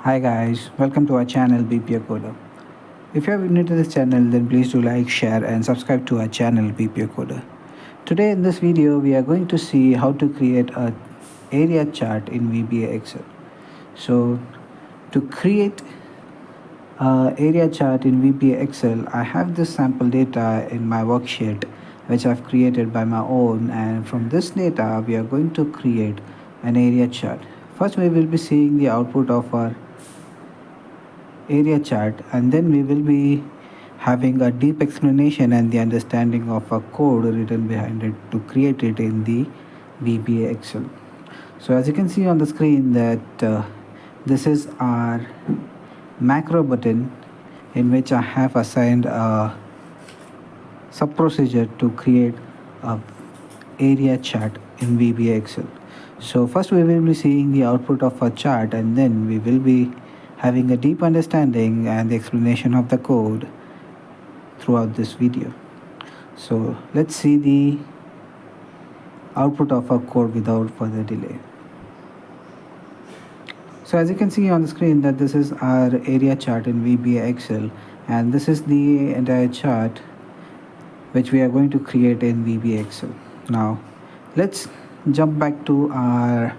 Hi guys, welcome to our channel BPA Coder. If you are new to this channel, then please do like, share and subscribe to our channel BPA Coder. Today in this video, we are going to see how to create a area chart in VBA Excel. So to create a area chart in VBA Excel, I have this sample data in my worksheet which I've created by my own, and from this data we are going to create an area chart. First we will be seeing the output of our area chart, and then we will be having a deep explanation and the understanding of a code written behind it to create it in the VBA Excel. So as you can see on the screen that this is our macro button in which I have assigned a sub procedure to create a area chart in VBA Excel. So first we will be seeing the output of a chart, and then we will be having a deep understanding and the explanation of the code throughout this video. So let's see the output of our code without further delay. So as you can see on the screen that this is our area chart in VBA Excel, and this is the entire chart which we are going to create in VBA Excel. Now let's jump back to our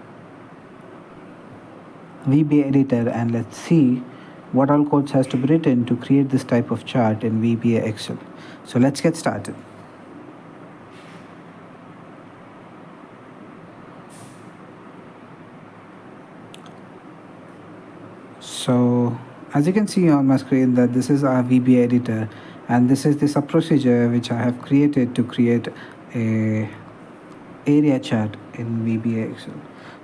VBA editor and let's see what all codes has to be written to create this type of chart in VBA Excel. So let's get started. So as you can see on my screen that this is our VBA editor, and this is the sub procedure which I have created to create a area chart in VBA Excel.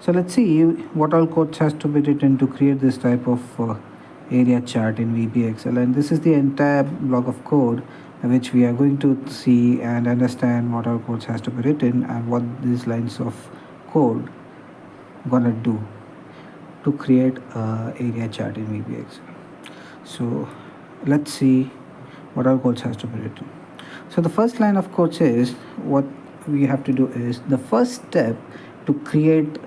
So let's see what all codes has to be written to create this type of area chart in VBA Excel, and this is the entire block of code which we are going to see and understand what all codes has to be written and what these lines of code gonna do to create a area chart in VBA Excel. So let's see what all codes has to be written. So the first line of code says what we have to do is the first step to create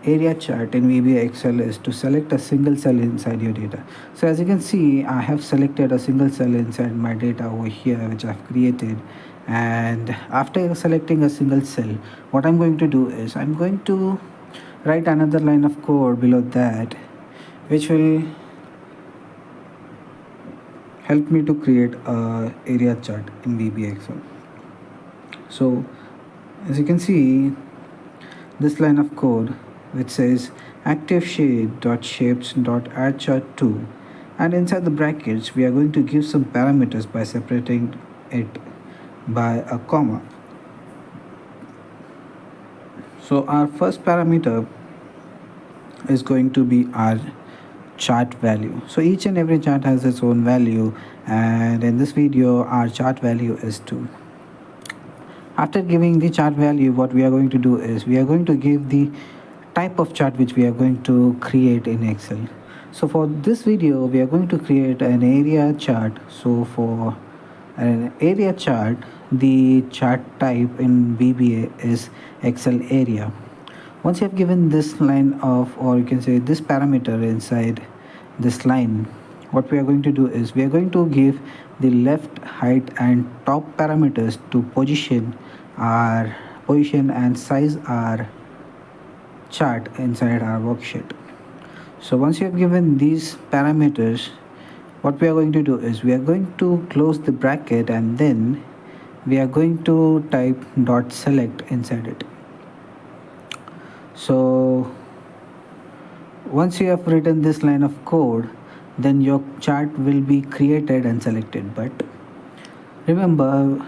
area chart in VBA Excel is to select a single cell inside your data. So as you can see, I have selected a single cell inside my data over here which I've created, and after selecting a single cell, what I'm going to do is I'm going to write another line of code below that which will help me to create a area chart in VBA Excel. So as you can see, this line of code which says active shapes.add chart 2, and inside the brackets we are going to give some parameters by separating it by a comma. So our first parameter is going to be our chart value. So each and every chart has its own value, and in this video our chart value is 2. After giving the chart value, what we are going to do is we are going to give the type of chart which we are going to create in Excel. So for this video we are going to create an area chart. So for an area chart, the chart type in VBA is Excel area. Once you have given this line of, or you can say this parameter inside this line, what we are going to do is we are going to give the left, height and top parameters to position and size our chart inside our worksheet. So once you have given these parameters, what we are going to do is we are going to close the bracket, and then we are going to type dot select inside it. So once you have written this line of code, then your chart will be created and selected. But remember,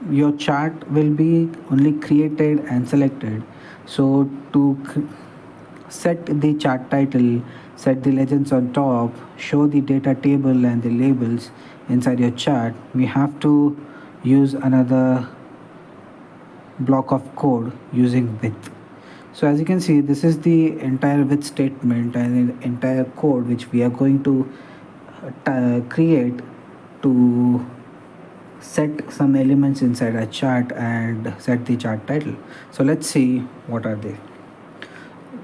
your chart will be only created and selected. So to set the chart title, set the legends on top, show the data table and the labels inside your chart, we have to use another block of code using width. So as you can see, this is the entire width statement and the entire code which we are going to create to set some elements inside a chart and set the chart title. So let's see what are they.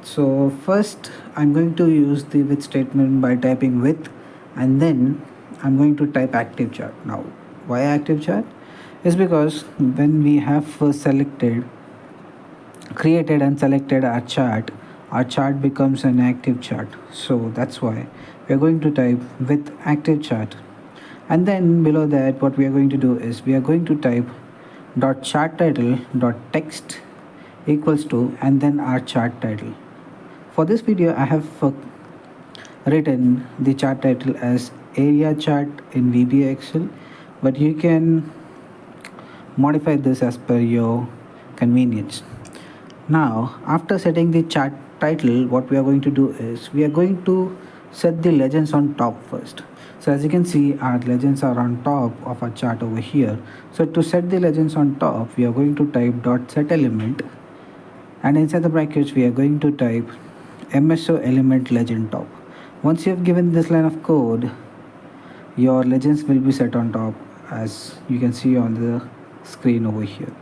So first I'm going to use the with statement by typing with, and then I'm going to type active chart. Now why active chart? Is because when we have first created and selected our chart becomes an active chart. So that's why we are going to type with active chart. And then below that, what we are going to do is we are going to type dot chart title dot text equals to, and then our chart title. For this video, I have written the chart title as area chart in VBA Excel, but you can modify this as per your convenience. Now, after setting the chart title, what we are going to do is we are going to set the legends on top first. So as you can see, our legends are on top of our chart over here. So to set the legends on top, we are going to type dot set element, and inside the brackets we are going to type MSO element legend top. Once you have given this line of code, your legends will be set on top, as you can see on the screen over here.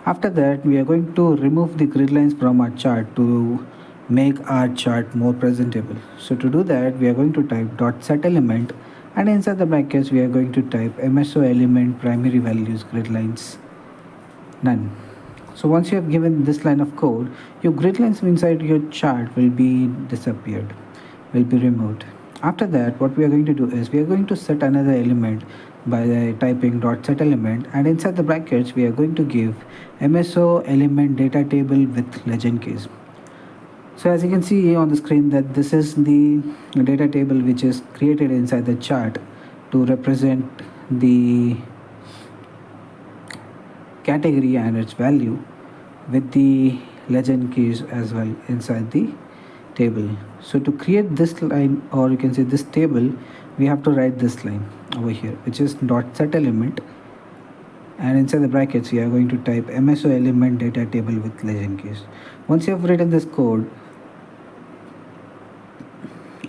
After that, we are going to remove the grid lines from our chart to make our chart more presentable. So to do that, we are going to type dot set element, and inside the brackets we are going to type MSO element primary values grid lines none. So once you have given this line of code, your grid lines inside your chart will be disappeared, will be removed. After that, what we are going to do is we are going to set another element by typing dot set element, and inside the brackets we are going to give MSO element data table with legend keys. So as you can see on the screen that this is the data table which is created inside the chart to represent the category and its value with the legend keys as well inside the table. So to create this line, or you can say this table, we have to write this line over here, which is dot set element, and inside the brackets we are going to type MSO element data table with legend keys. Once you have written this code,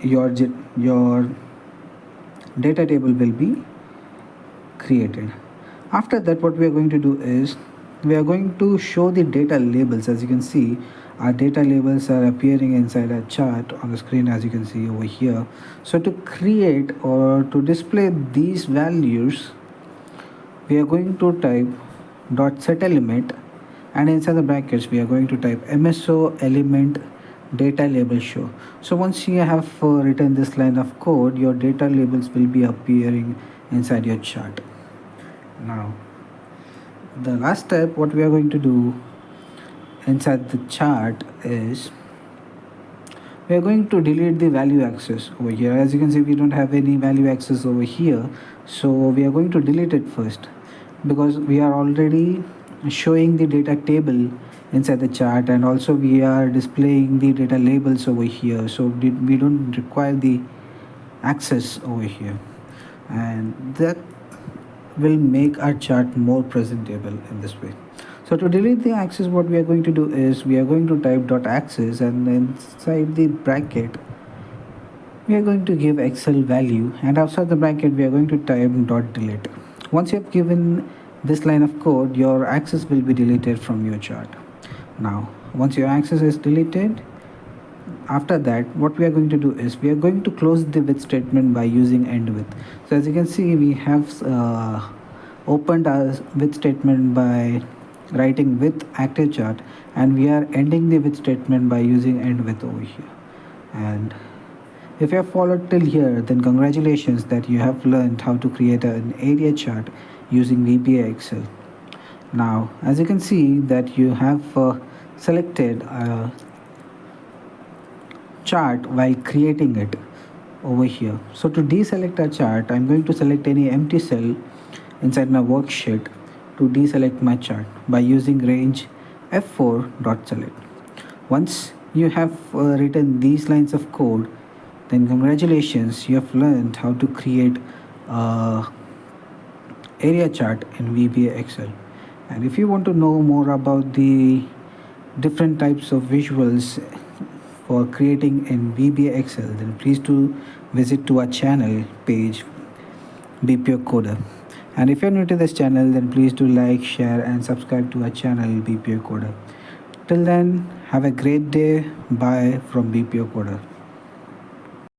your data table will be created. After that, what we are going to do is we are going to show the data labels. As you can see, our data labels are appearing inside a chart on the screen, as you can see over here. So to create or to display these values, we are going to type dot set element, and inside the brackets we are going to type MSO element data label show. So once you have written this line of code, your data labels will be appearing inside your chart. Now the last step what we are going to do inside the chart is we are going to delete the value axis over here. As you can see, we don't have any value axis over here, so we are going to delete it first, because we are already showing the data table inside the chart, and also we are displaying the data labels over here, so we don't require the axis over here, and that will make our chart more presentable in this way. So to delete the axis, what we are going to do is we are going to type dot axis, and inside the bracket we are going to give Excel value, and outside the bracket we are going to type dot delete. Once you have given this line of code, your axis will be deleted from your chart. Now once your axis is deleted, after that what we are going to do is we are going to close the with statement by using end with. So as you can see, we have opened our with statement by writing with active chart, and we are ending the with statement by using end with over here. And if you have followed till here, then congratulations that you have learned how to create an area chart using VBA Excel. Now as you can see that you have selected a chart while creating it over here. So to deselect a chart, I'm going to select any empty cell inside my worksheet to deselect my chart by using range F4 dot select. Once you have written these lines of code, then congratulations, you have learned how to create a area chart in VBA Excel. And if you want to know more about the different types of visuals for creating in VBA Excel, then please do visit to our channel page BPO Coder. And if you're new to this channel, then please do like, share and subscribe to our channel BPO Coder. Till then, have a great day. Bye from BPO Coder.